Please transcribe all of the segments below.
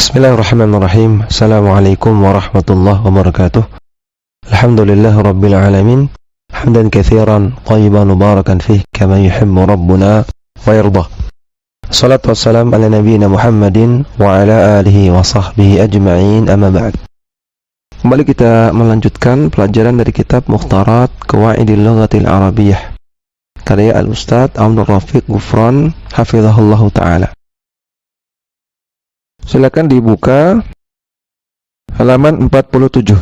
Bismillahirrahmanirrahim. Assalamualaikum warahmatullahi wabarakatuh. Alhamdulillah rabbil alamin. Hamdan katsiran thayyiban mubarakan fih kama yuhibbu rabbuna wa yardah. Salatu wassalam ala nabiyyina Muhammadin wa ala alihi wa sahbihi ajma'in, amma ba'd. Kembali kita melanjutkan pelajaran dari kitab Mukhtarat Qawaidil Lughatil Arabiyyah karya Al-Ustadz Abdul Rafiq Ghufran hafizahullahu ta'ala. Silakan dibuka halaman 47.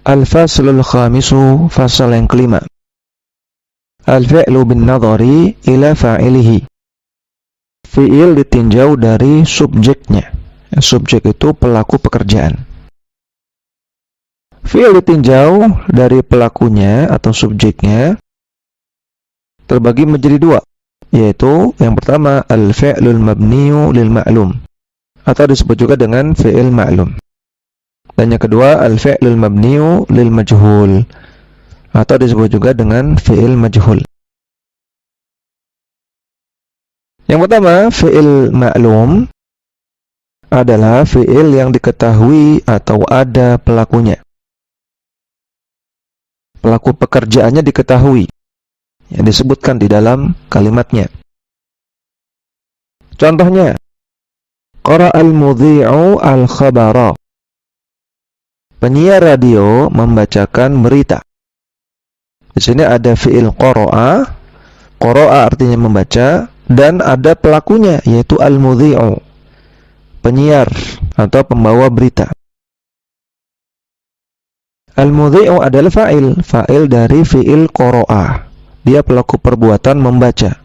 Al-faslul khamisu, fasal yang kelima. Al-fi'lu bin nadhari ila fa'ilihi. Fi'il ditinjau dari subjeknya. Subjek itu pelaku pekerjaan. Fi'il ditinjau dari pelakunya atau subjeknya terbagi menjadi dua, yaitu yang pertama al-fi'lul mabniyu lil ma'lum atau disebut juga dengan fi'il ma'lum. Dan yang kedua al-fi'lul mabniyu lil majhul atau disebut juga dengan fi'il majhul. Yang pertama, fi'il ma'lum adalah fi'il yang diketahui atau ada pelakunya. Pelaku pekerjaannya diketahui, yang disebutkan di dalam kalimatnya. Contohnya, qara'al mudhi'u al-khabara. Penyiar radio membacakan berita. Di sini ada fi'il qara'a. Qara'a artinya membaca, dan ada pelakunya yaitu al-mudhi'u, penyiar atau pembawa berita. Al-mudhi'u adalah fa'il dari fi'il qara'a. Dia pelaku perbuatan membaca.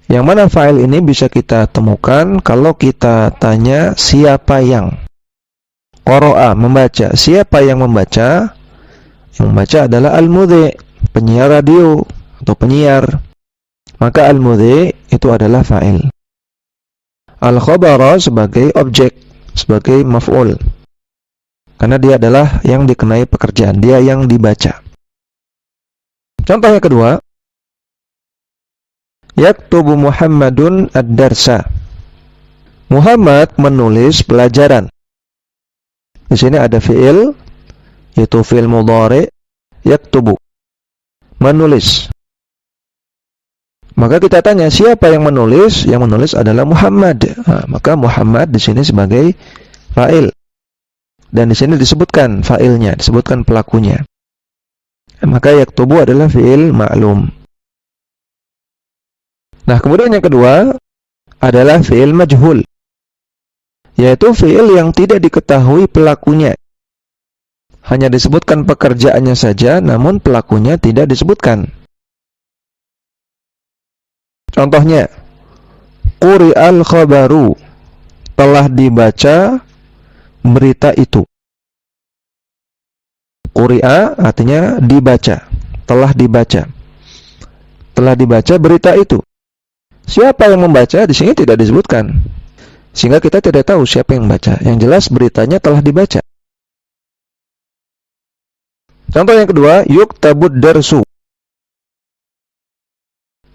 Yang mana fa'il ini bisa kita temukan kalau kita tanya siapa yang. Qara'a, membaca. Siapa yang membaca? Yang membaca adalah al-mudhi', penyiar radio atau penyiar. Maka al-mudhi' itu adalah fa'il. Al-khabara sebagai objek, sebagai maf'ul. Karena dia adalah yang dikenai pekerjaan, dia yang dibaca. Contoh yang kedua, yaktubu Muhammadun ad-darsa. Muhammad menulis pelajaran. Di sini ada fi'il, yaitu fi'il mudhari, yaktubu, menulis. Maka kita tanya siapa yang menulis? Yang menulis adalah Muhammad. Maka Muhammad di sini sebagai fa'il. Dan di sini disebutkan fa'ilnya, disebutkan pelakunya. Maka yaktubu adalah fi'il ma'lum. Nah, kemudian yang kedua adalah fi'il majhul, yaitu fi'il yang tidak diketahui pelakunya. Hanya disebutkan pekerjaannya saja, namun pelakunya tidak disebutkan. Contohnya, quri'al khabaru, telah dibaca berita itu. Quri'a artinya dibaca, telah dibaca. Telah dibaca berita itu. Siapa yang membaca di sini tidak disebutkan. Sehingga kita tidak tahu siapa yang membaca. Yang jelas beritanya telah dibaca. Contoh yang kedua, yuktabud darsu.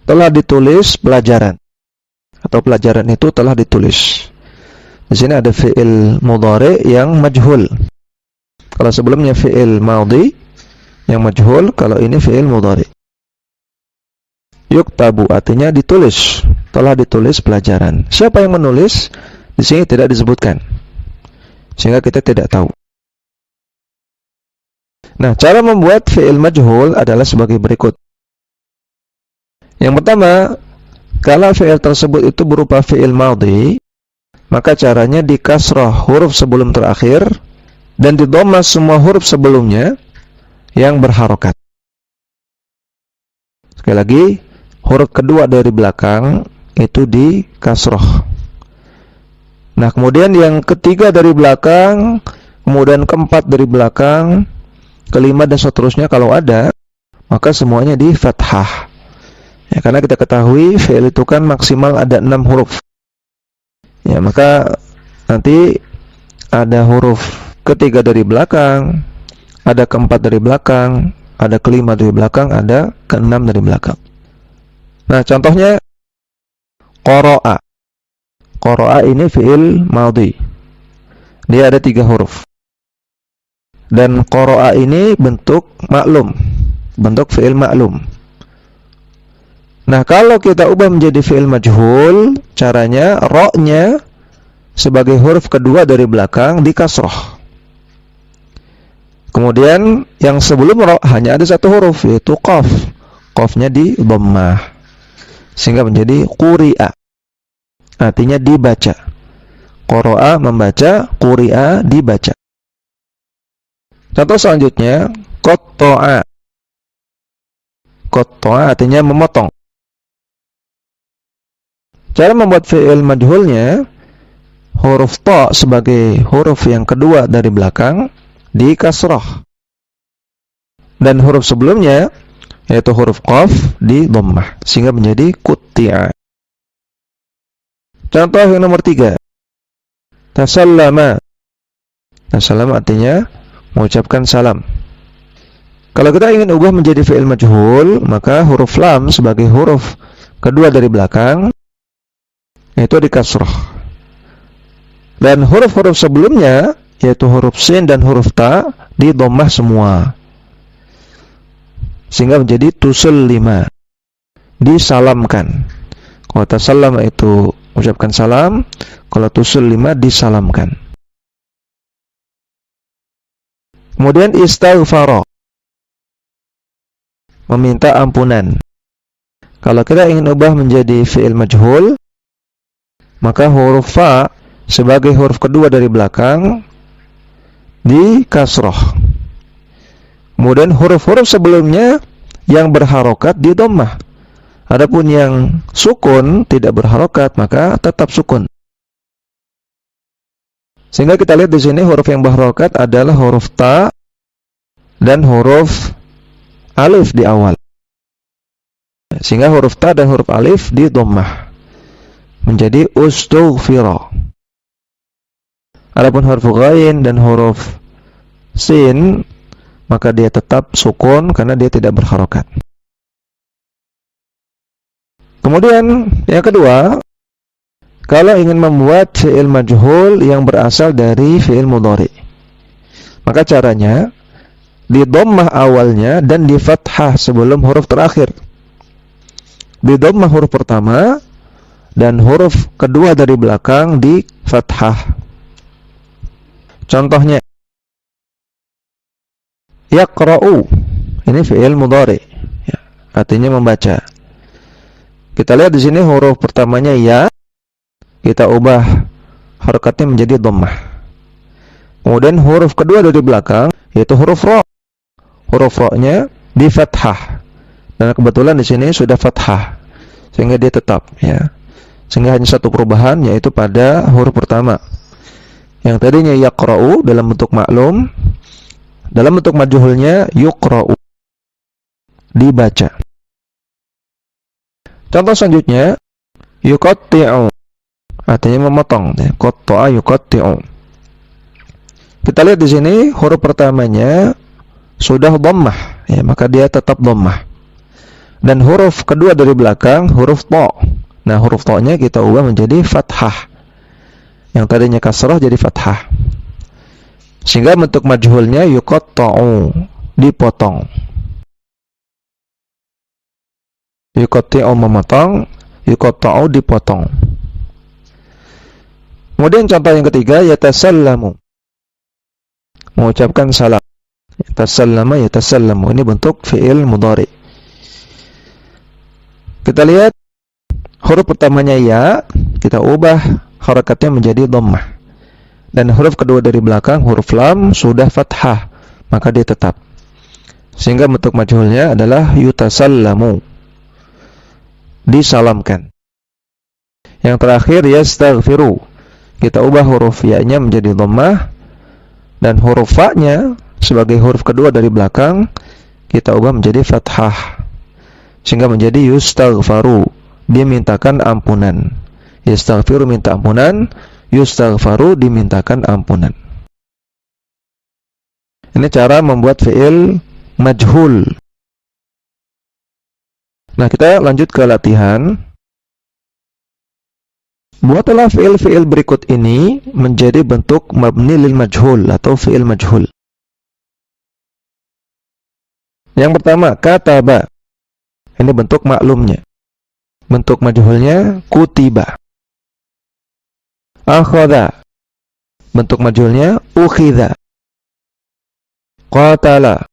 Telah ditulis pelajaran. Atau pelajaran itu telah ditulis. Di sini ada fi'il mudhari yang majhul. Kalau sebelumnya fi'il madhi yang majhul, kalau ini fi'il mudhari. Yuktabu artinya ditulis, telah ditulis pelajaran. Siapa yang menulis? Di sini tidak disebutkan. Sehingga kita tidak tahu. Nah, cara membuat fi'il majhul adalah sebagai berikut. Yang pertama, kalau fi'il tersebut itu berupa fi'il madhi, maka caranya di kasrah huruf sebelum terakhir dan di dhamma semua huruf sebelumnya yang berharokat. Sekali lagi, huruf kedua dari belakang itu di kasrah. Nah, kemudian yang ketiga dari belakang, kemudian keempat dari belakang, kelima dan seterusnya kalau ada, maka semuanya di fathah. Ya, karena kita ketahui fi'il itu kan maksimal ada 6 huruf. Ya, maka nanti ada huruf ketiga dari belakang, ada keempat dari belakang, ada kelima dari belakang, ada keenam dari belakang. Nah, contohnya qara'a, Qara'a ini fi'il madhi. Dia ada 3 huruf. Dan qara'a ini bentuk maklum, bentuk fi'il maklum. Nah, kalau kita ubah menjadi fi'il majhul, caranya ra-nya sebagai huruf kedua dari belakang di kasroh. Kemudian yang sebelum ra hanya ada 1 huruf, yaitu qaf. Qafnya di dhammah. Sehingga menjadi quri'a. Artinya dibaca. Qara'a membaca, quri'a dibaca. Contoh selanjutnya, qatta'a. Qatta'a artinya memotong. Cara membuat fi'il majhulnya, huruf ta sebagai huruf yang kedua dari belakang di kasrah. Dan huruf sebelumnya, yaitu huruf qaf, di dhammah. Sehingga menjadi qutti'a. Contoh yang nomor 3. Tasallama. Tasallama artinya mengucapkan salam. Kalau kita ingin ubah menjadi fi'il majhul, maka huruf lam sebagai huruf kedua dari belakang itu di kasrah. Dan huruf-huruf sebelumnya, yaitu huruf sin dan huruf ta, di dhammah semua. Sehingga menjadi tusallima, disalamkan. Kalau tasallama itu mengucapkan salam, kalau tusallima disalamkan. Kemudian istaghfara, meminta ampunan. Kalau kita ingin ubah menjadi fi'il majhul, maka huruf fa sebagai huruf kedua dari belakang di kasroh. Kemudian huruf-huruf sebelumnya yang berharokat di dhammah. Adapun yang sukun tidak berharokat, maka tetap sukun. Sehingga kita lihat di sini huruf yang berharokat adalah huruf ta dan huruf alif di awal. Sehingga huruf ta dan huruf alif di dhammah menjadi ustughfira. Adapun huruf ghain dan huruf sin, maka dia tetap sukun karena dia tidak berharokat. Kemudian yang kedua, kalau ingin membuat fi'il majhul yang berasal dari fi'il mudhari, maka caranya di dhammah awalnya dan di fathah sebelum huruf terakhir. Di dhammah huruf pertama dan huruf kedua dari belakang di fathah. Contohnya, yaqra'u, ini fi'il mudhari, ya, artinya membaca. Kita lihat di sini huruf pertamanya ya, kita ubah harokatnya menjadi dhammah. Kemudian huruf kedua dari belakang yaitu huruf ra. Huruf ra-nya di fathah. Dan kebetulan di sini sudah fathah, sehingga dia tetap, ya. Sehingga hanya satu perubahan, yaitu pada huruf pertama. Yang tadinya yaqra'u dalam bentuk maklum, dalam bentuk majhulnya yuqra'u, dibaca. Contoh selanjutnya, yuqatti'u, artinya memotong. Qatta'a yuqatti'u. Kita lihat di sini huruf pertamanya sudah dhammah, ya, maka dia tetap dhammah. Dan huruf kedua dari belakang huruf ta. Nah, huruf ta-nya kita ubah menjadi fathah. Yang tadinya kasrah jadi fathah. Sehingga bentuk majhulnya yuqatta'u, dipotong. Yuqatti'u memotong, yuqatta'u dipotong. Kemudian contoh yang ketiga, yatasallamu, mengucapkan salam. Yatasallama, yatasallamu, ini bentuk fi'il mudhari. Kita lihat huruf pertamanya ya, kita ubah harakatnya menjadi dhammah. Dan huruf kedua dari belakang huruf lam sudah fathah, maka dia tetap. Sehingga bentuk majhulnya adalah yutasallamu, disalamkan. Yang terakhir yastaghfiru, kita ubah huruf ya-nya menjadi dhammah, dan huruf fa-nya sebagai huruf kedua dari belakang kita ubah menjadi fathah, sehingga menjadi yustaghfaru, dimintakan ampunan. Yastaghfiru minta ampunan, yustaghfaru dimintakan ampunan. Ini cara membuat fi'il majhul. Nah, kita lanjut ke latihan. Buatlah fi'il-fi'il berikut ini menjadi bentuk mabni lil majhul atau fi'il majhul. Yang pertama, kataba. Ini bentuk maklumnya. Bentuk majhulnya kutiba. Akhadha. Bentuk majhulnya ukhidha. Qatala.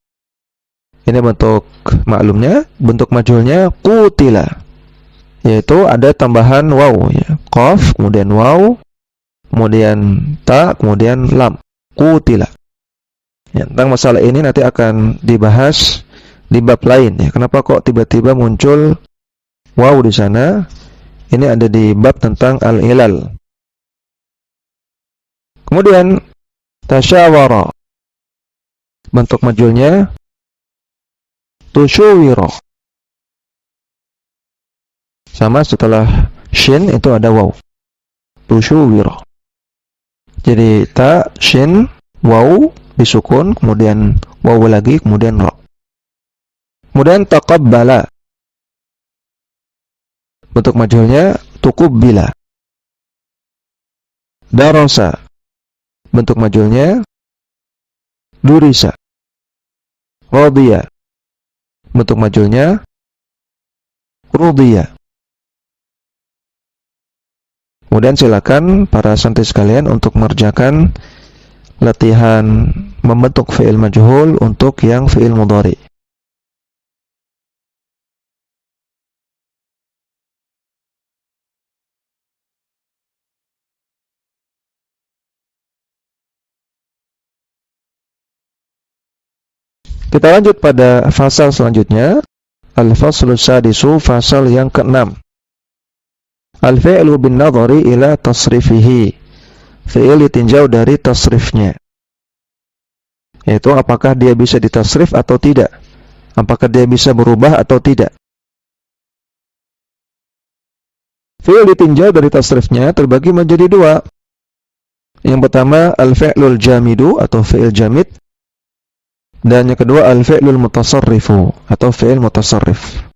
Ini bentuk maklumnya, bentuk majhulnya qutila. Yaitu ada tambahan waw ya. Qaf, kemudian waw, kemudian ta, kemudian lam. Qutila. Ya, tentang masalah ini nanti akan dibahas di bab lain ya. Kenapa kok tiba-tiba muncul waw di sana? Ini ada di bab tentang al-ilal. Kemudian tasyawara. Bentuk majhulnya tusyuwira. Sama setelah shin itu ada waw. Tusyuwira. Jadi ta, shin, waw disukun, kemudian waw lagi, kemudian ra. Kemudian taqabbala. Bentuk majhulnya tuqubbila. Darasa. Bentuk majhulnya durisa. Radiya. Bentuk majhulnya rudiya. Kemudian silakan para santri sekalian untuk mengerjakan latihan membentuk fi'il majhul untuk yang fi'il mudhari. Kita lanjut pada fasal selanjutnya. Al-faslu sadisu, fasal yang ke-6. Al-fi'lu bin nadhari ila tasrifihi. Fi'il ditinjau dari tasrifnya. Yaitu apakah dia bisa ditasrif atau tidak. Apakah dia bisa berubah atau tidak. Fi'il ditinjau dari tasrifnya terbagi menjadi dua. Yang pertama al-fi'lul jamidu atau fi'il jamid. Dan yang kedua al-fi'lul mutasarrifu atau fi'il mutasarrif.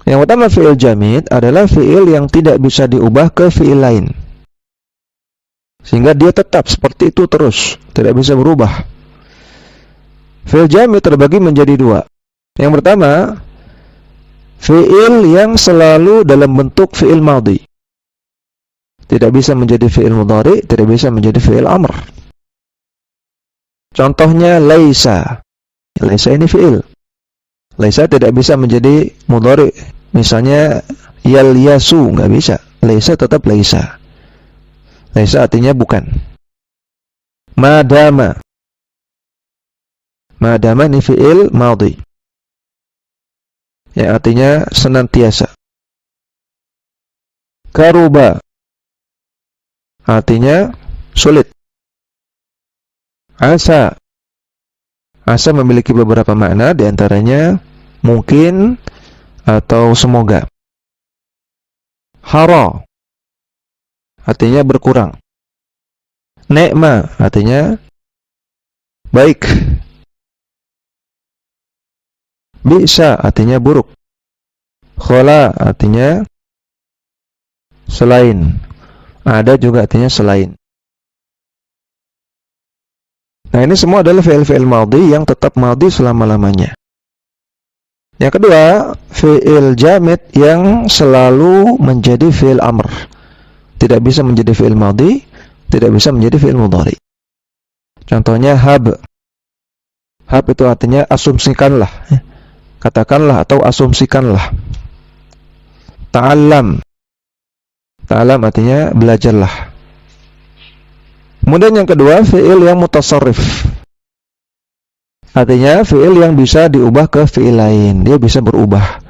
Yang pertama fi'il jamid adalah fi'il yang tidak bisa diubah ke fi'il lain. Sehingga dia tetap seperti itu terus, tidak bisa berubah. Fi'il jamid terbagi menjadi dua. Yang pertama, fi'il yang selalu dalam bentuk fi'il madhi. Tidak bisa menjadi fi'il mudhari, tidak bisa menjadi fi'il amr. Contohnya laisa. Laisa ini fi'il. Laisa tidak bisa menjadi mudhari. Misalnya yalyasu, nggak bisa. Laisa tetap laisa. Laisa artinya bukan. Madama. Madama ini fi'il madhi. Yang artinya senantiasa. Karuba. Artinya sulit. Asa. Asa memiliki beberapa makna, diantaranya mungkin atau semoga. Hara artinya berkurang. Ne'ma artinya baik. Bisa artinya buruk. Khola artinya selain. Ada juga artinya selain. Nah, ini semua adalah fi'il-fi'il madhi yang tetap madhi selama-lamanya. Yang kedua, fi'il jamid yang selalu menjadi fi'il amr. Tidak bisa menjadi fi'il madhi, tidak bisa menjadi fi'il mudhari. Contohnya hab. Hab itu artinya asumsikanlah. Katakanlah atau asumsikanlah. Ta'allam. Ta'allam artinya belajarlah. Kemudian yang kedua, fi'il yang mutasarrif. Artinya fi'il yang bisa diubah ke fi'il lain. Dia bisa berubah.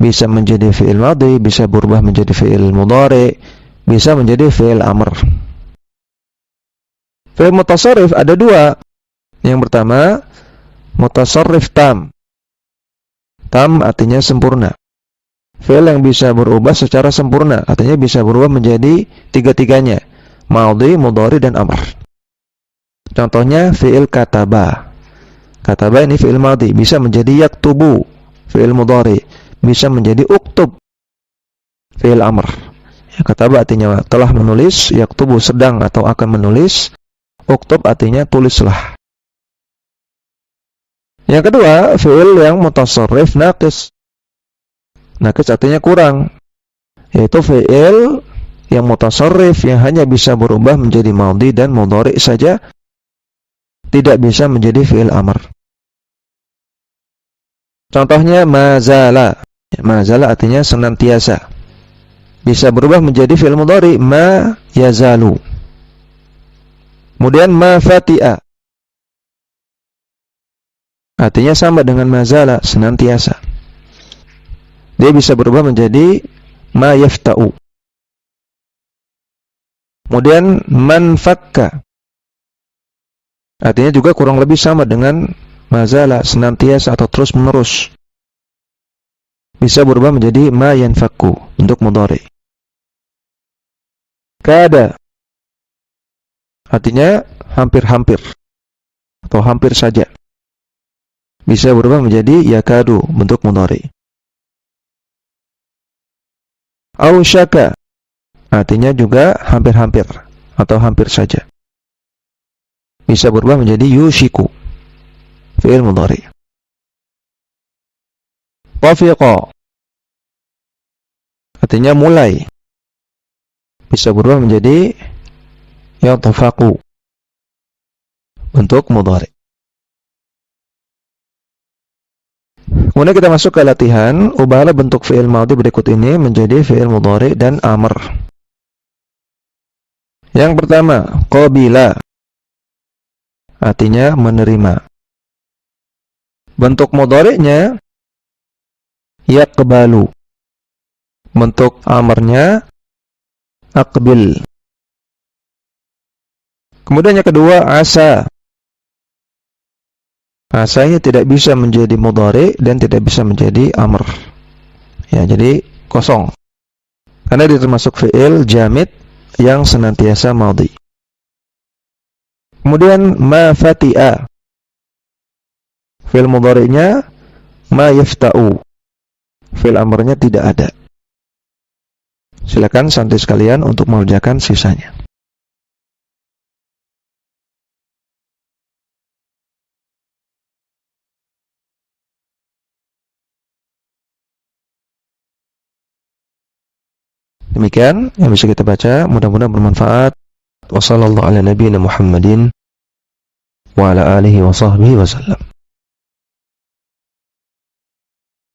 Bisa menjadi fi'il madhi, bisa berubah menjadi fi'il mudhari, bisa menjadi fi'il amr. Fi'il mutasarrif ada dua. Yang pertama, mutasarrif tam. Tam artinya sempurna. Fi'il yang bisa berubah secara sempurna, artinya bisa berubah menjadi tiga-tiganya. Madhi, mudhari, dan amr. Contohnya fi'il kataba. Kataba ini fi'il madhi, bisa menjadi yaktubu, fi'il mudhari, bisa menjadi uktub, fi'il amr. Kataba artinya telah menulis, yaktubu sedang atau akan menulis, uktub artinya tulislah. Yang kedua, fi'il yang mutasarrif naqis. Naqis artinya kurang, yaitu fi'il yang mutasarrif yang hanya bisa berubah menjadi madhi dan mudhari saja, tidak bisa menjadi fi'il amr. Contohnya mazala. Mazala artinya senantiasa, bisa berubah menjadi fi'il mudhari, ma yazalu. Kemudian ma fati'a, artinya sama dengan mazala, senantiasa. Dia bisa berubah menjadi ma yafta'u. Kemudian man fakka, artinya juga kurang lebih sama dengan mazala, senantiasa atau terus menerus. Bisa berubah menjadi ma yanfakku untuk mudhari. Kada, artinya hampir-hampir atau hampir saja. Bisa berubah menjadi yakadu bentuk mudhari. Ausyaka, artinya juga hampir-hampir atau hampir saja. Bisa berubah menjadi yushiku, fi'il mudhari. Tafiqa, artinya mulai. Bisa berubah menjadi yatafaqu untuk mudhari. Kemudian kita masuk ke latihan. Ubahlah bentuk fi'il madhi berikut ini menjadi fi'il mudhari dan amr. Yang pertama, qabila, artinya menerima. Bentuk mudhari'nya yaqbalu. Bentuk amrnya aqbil. Kemudian yang kedua, asa. Asanya tidak bisa menjadi mudhari dan tidak bisa menjadi amr. Ya, jadi kosong. Karena dia termasuk fi'il jamid yang senantiasa madhi. Kemudian ma fati'a. Fi'il mudhari'nya ma yafta'u. Fi'il amrnya tidak ada. Silakan santri sekalian untuk mengerjakan sisanya. Demikian yang bisa kita baca, mudah-mudahan bermanfaat. Wassallallahu ala nabiyina Muhammadin wa ala alihi wa sahbihi wasallam.